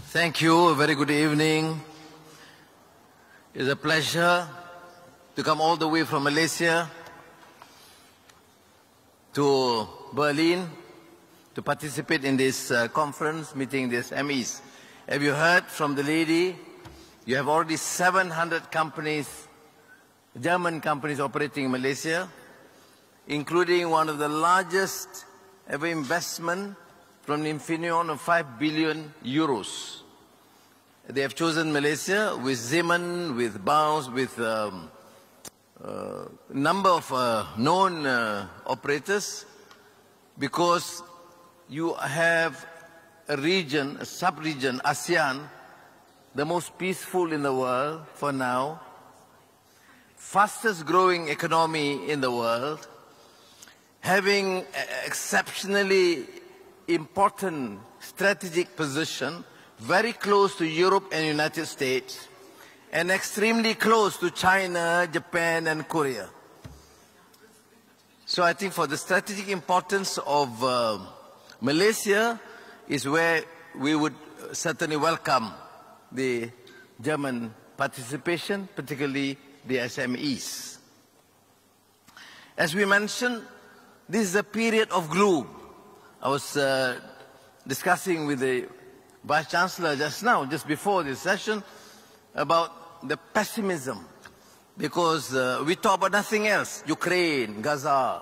Thank you. A very good evening. It's a pleasure to come all the way from Malaysia to Berlin to participate in this conference, meeting the SMEs. Have you heard from the lady? You have already 700 companies, German companies operating in Malaysia, including one of the largest ever investment from the Infineon of 5 billion euros. They have chosen Malaysia with Zeman, with Baus, with a number of known operators, because you have a region, a sub-region, ASEAN, the most peaceful in the world for now, fastest growing economy in the world, having exceptionally important strategic position, very close to Europe and United States, and extremely close to China, Japan, and Korea. So I think for the strategic importance of Malaysia is where we would certainly welcome the German participation, particularly the SMEs. As we mentioned, this is a period of gloom. I was discussing with the Vice Chancellor just now, just before this session, about the pessimism, because we talk about nothing else. Ukraine, Gaza,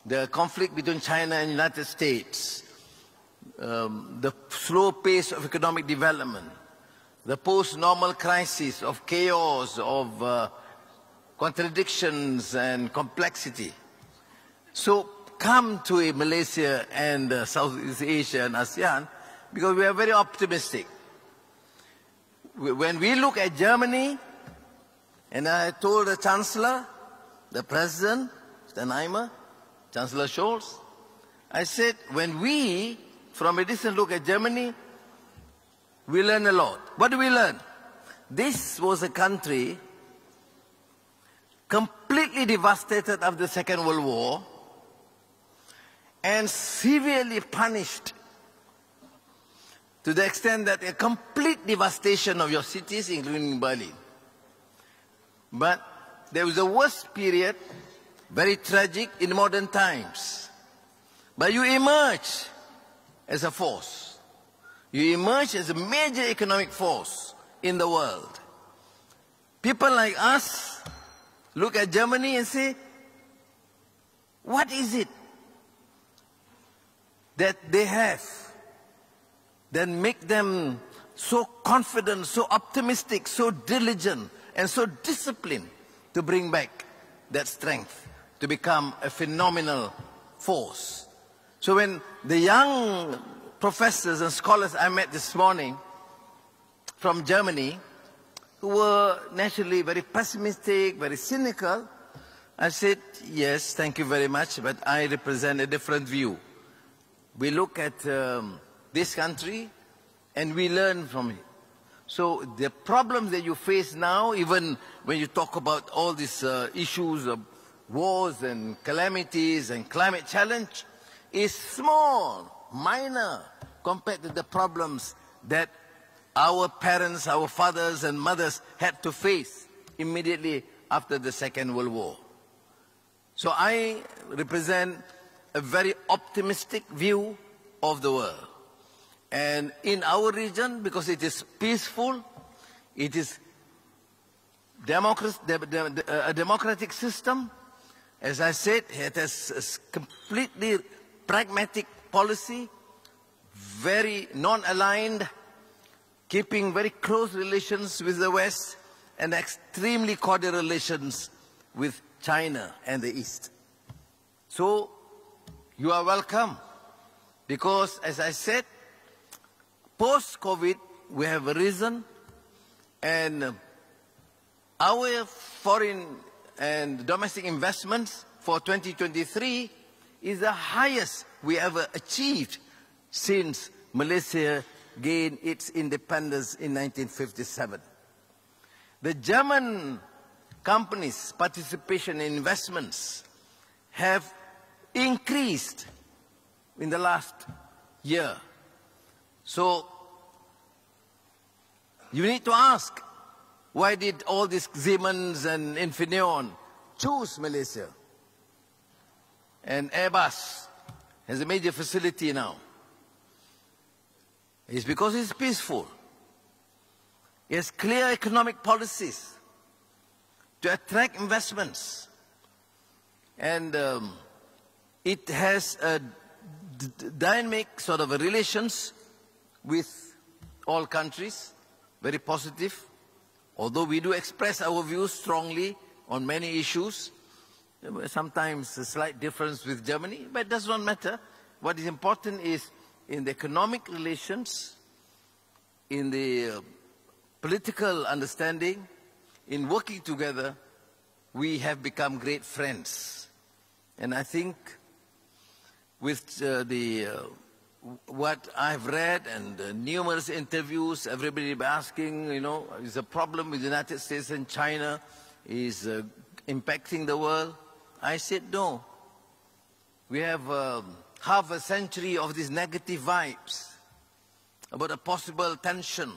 the conflict between China and the United States, the slow pace of economic development, the post-normal crisis of chaos, of contradictions and complexity. So come to Malaysia and Southeast Asia and ASEAN, because we are very optimistic. When we look at Germany, and I told the Chancellor, the President, Steinheimer, Chancellor Scholz, I said, when we, from a distance, look at Germany, we learn a lot. What do we learn? This was a country completely devastated after the Second World War and severely punished to the extent that a complete devastation of your cities, including Berlin. But there was a worst period, very tragic, in modern times. But you emerge as a force. You emerge as a major economic force in the world. People like us look at Germany and say, what is it that they have that make them so confident, so optimistic, so diligent, and so disciplined to bring back that strength, to become a phenomenal force? So when the young professors and scholars I met this morning from Germany, who were naturally very pessimistic, very cynical, I said, yes, thank you very much, but I represent a different view. We look at this country and we learn from it. So the problems that you face now, even when you talk about all these issues of wars and calamities and climate challenge, is small, minor, compared to the problems that our parents, our fathers and mothers had to face immediately after the Second World War. So I represent a very optimistic view of the world. And in our region, because it is peaceful, it is a democratic system, as I said, it has a completely pragmatic policy, very non-aligned, keeping very close relations with the West, and extremely cordial relations with China and the East. So you are welcome, because as I said, post-COVID, we have risen, and our foreign and domestic investments for 2023 is the highest we ever achieved since Malaysia gained its independence in 1957. The German companies' participation in investments have increased in the last year. So You need to ask, why did all these Siemens and Infineon choose Malaysia? And Airbus has a major facility now. It's because it's peaceful. It has clear economic policies to attract investments. And it has a dynamic sort of a relations with all countries, very positive. Although we do express our views strongly on many issues, sometimes a slight difference with Germany, but it does not matter. What is important is in the economic relations, in the political understanding, in working together, we have become great friends. And I think with what I've read and numerous interviews, everybody be asking, you know, is a problem with the United States and China is impacting the world? I said no. We have half a century of these negative vibes about a possible tension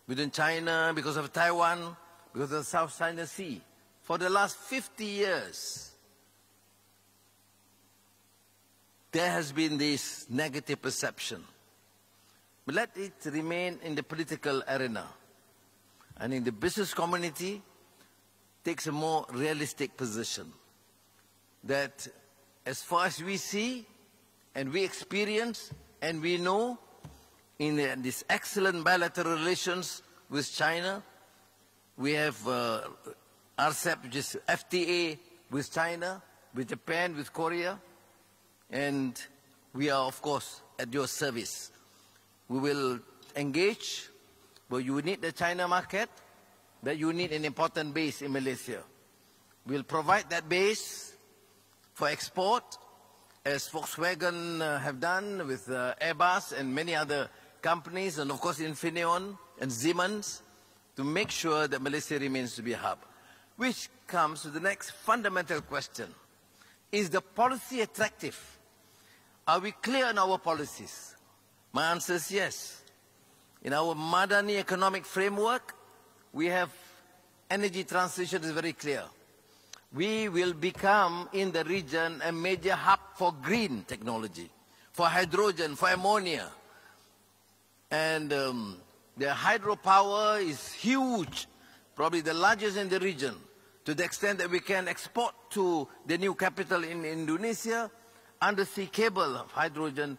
within China because of Taiwan, because of the South China Sea. For the last 50 years, there has been this negative perception. But let it remain in the political arena. And in the business community, takes a more realistic position. That as far as we see, and we experience, and we know, in this excellent bilateral relations with China, we have RCEP, which is FTA with China, with Japan, with Korea, and we are, of course, at your service. We will engage, but you need the China market, but you need an important base in Malaysia. We will provide that base for export, as Volkswagen have done with Airbus and many other companies, and of course Infineon and Siemens, to make sure that Malaysia remains to be a hub. Which comes to the next fundamental question. Is the policy attractive? Are we clear on our policies? My answer is yes. In our Madani economic framework, we have energy transition is very clear. We will become, in the region, a major hub for green technology, for hydrogen, for ammonia. And the hydropower is huge, probably the largest in the region, to the extent that we can export to the new capital in Indonesia, undersea cable of hydrogen,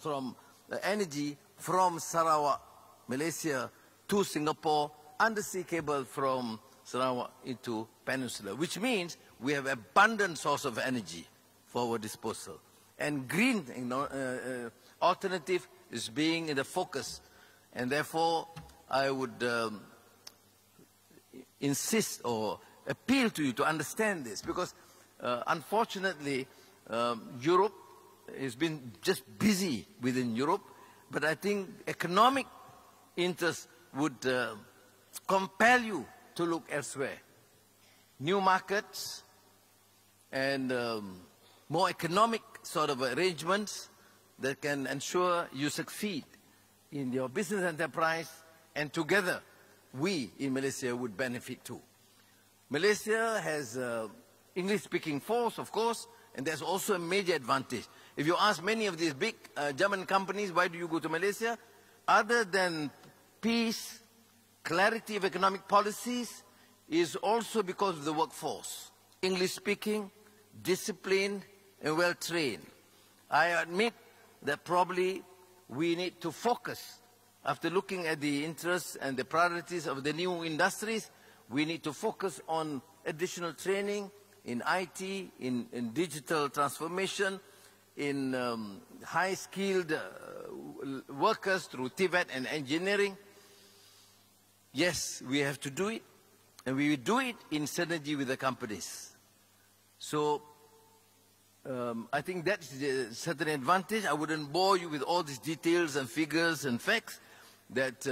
from energy from Sarawak, Malaysia, to Singapore, undersea cable from Sarawak into Peninsula, which means we have abundant source of energy for our disposal. And green alternative is being in the focus. And therefore, I would insist or appeal to you to understand this, because unfortunately, Europe has been just busy within Europe, but I think economic interest would compel you to look elsewhere. New markets and more economic sort of arrangements that can ensure you succeed in your business enterprise, and together we in Malaysia would benefit too. Malaysia has English-speaking force, of course, and there's also a major advantage. If you ask many of these big German companies, why do you go to Malaysia? Other than peace, clarity of economic policies, is also because of the workforce. English-speaking, disciplined, and well-trained. I admit that probably we need to focus, after looking at the interests and the priorities of the new industries, we need to focus on additional training in IT, in digital transformation, in high-skilled workers through TVET and engineering. Yes, we have to do it, and we will do it in synergy with the companies. So I think that's a certain advantage. I wouldn't bore you with all these details and figures and facts that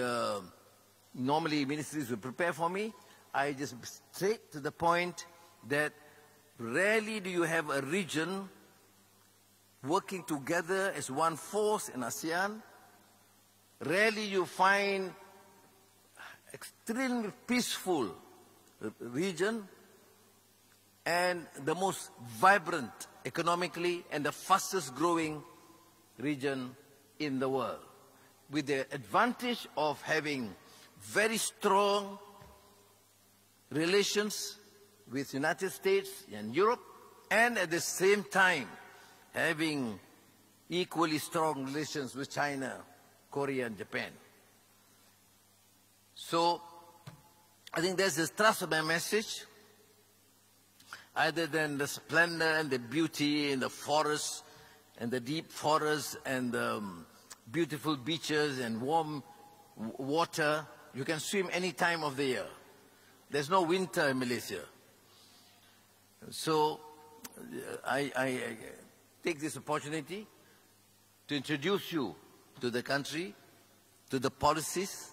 normally ministries would prepare for me. I just straight to the point that rarely do you have a region working together as one force in ASEAN Rarely you find extremely peaceful region and the most vibrant economically and the fastest growing region in the world, with the advantage of having very strong relations with the United States and Europe, and at the same time having equally strong relations with China, Korea and Japan. So I think there's this thrust of my message, other than the splendor and the beauty in the forests and the deep forests and the beautiful beaches and warm water. You can swim any time of the year. There's no winter in Malaysia. So I take this opportunity to introduce you to the country, to the policies,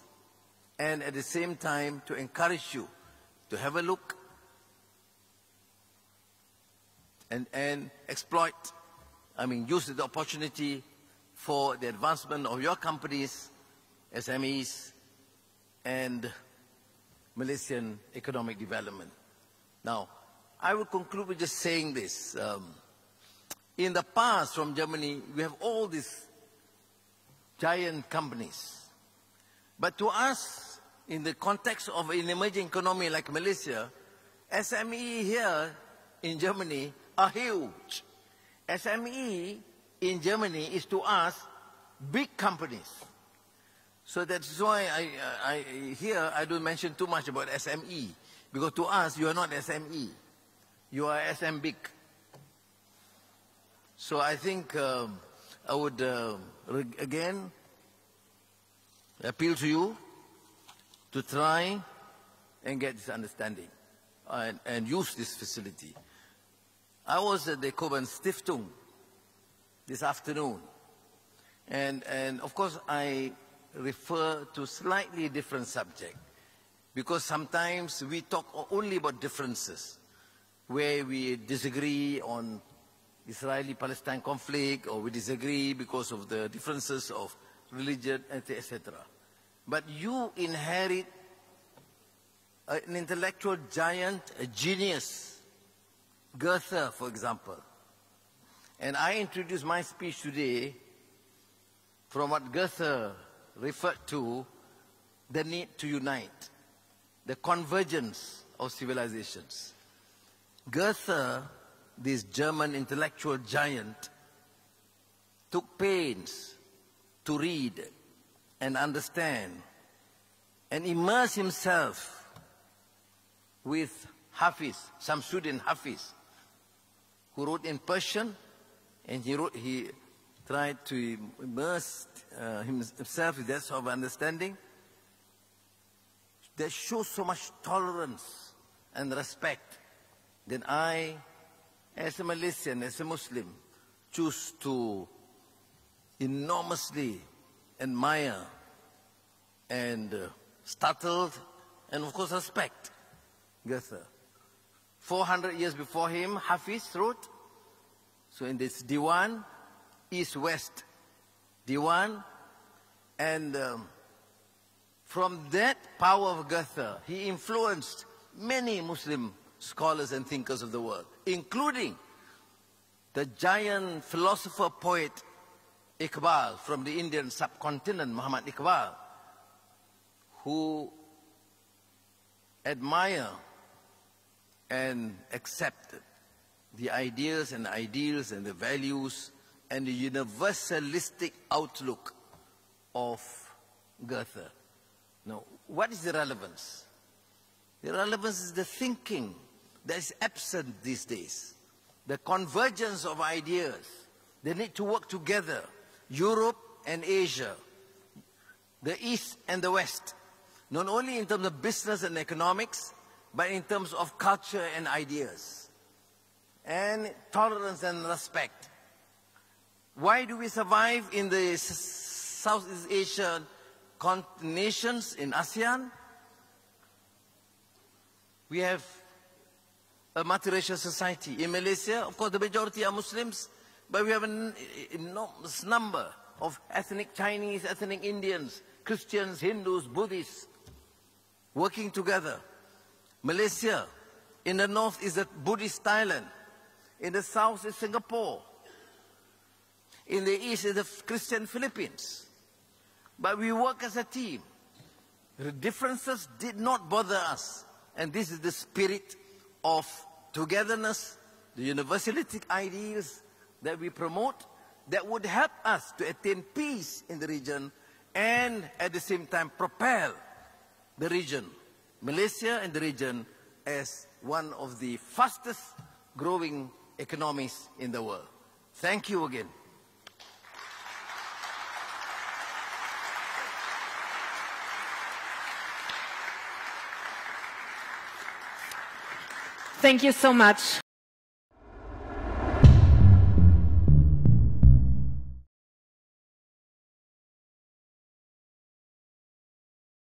and at the same time to encourage you to have a look and exploit, use the opportunity for the advancement of your companies, SMEs, and Malaysian economic development. Now, I will conclude with just saying this. In the past, from Germany, we have all these giant companies. But to us, in the context of an emerging economy like Malaysia, SME here in Germany are huge. SME in Germany is to us big companies. So that's why I don't mention too much about SME, because to us you are not SME, you are SM big. So I think I would again appeal to you to try and get this understanding and use this facility. I was at the Koban Stiftung this afternoon, and of course I refer to slightly different subject, because sometimes we talk only about differences, where we disagree on Israeli-Palestine conflict, or we disagree because of the differences of religion, etc. But you inherit an intellectual giant, a genius, Goethe, for example. And I introduce my speech today from what Goethe referred to, the need to unite, the convergence of civilizations. Goethe, this German intellectual giant, took pains to read and understand and immerse himself with Hafiz, Shamsuddin Hafiz, who wrote in Persian, and he tried to immerse himself with that sort of understanding that shows so much tolerance and respect. Then I, as a Malaysian, as a Muslim, choose to enormously admire and startled and of course respect Goethe. 400 years before him, Hafiz wrote, so in this Diwan, East-West Diwan, and from that power of Goethe, he influenced many Muslim scholars and thinkers of the world, including the giant philosopher poet Iqbal from the Indian subcontinent, Muhammad Iqbal, who admire and accept the ideas and ideals and the values and the universalistic outlook of Goethe. Now, what is the relevance? The relevance is the thinking that is absent these days. The convergence of ideas. They need to work together. Europe and Asia, the East and the West, not only in terms of business and economics, but in terms of culture and ideas, and tolerance and respect. Why do we survive in the Southeast Asian nations in ASEAN? We have a multiracial society. In Malaysia, of course, the majority are Muslims, but we have an enormous number of ethnic Chinese, ethnic Indians, Christians, Hindus, Buddhists, working together. Malaysia, in the north is the Buddhist Thailand. In the south is Singapore. In the east is the Christian Philippines. But we work as a team. The differences did not bother us. And this is the spirit of togetherness, the universalistic ideals that we promote that would help us to attain peace in the region and at the same time propel the region, Malaysia and the region, as one of the fastest growing economies in the world. Thank you again. Thank you so much.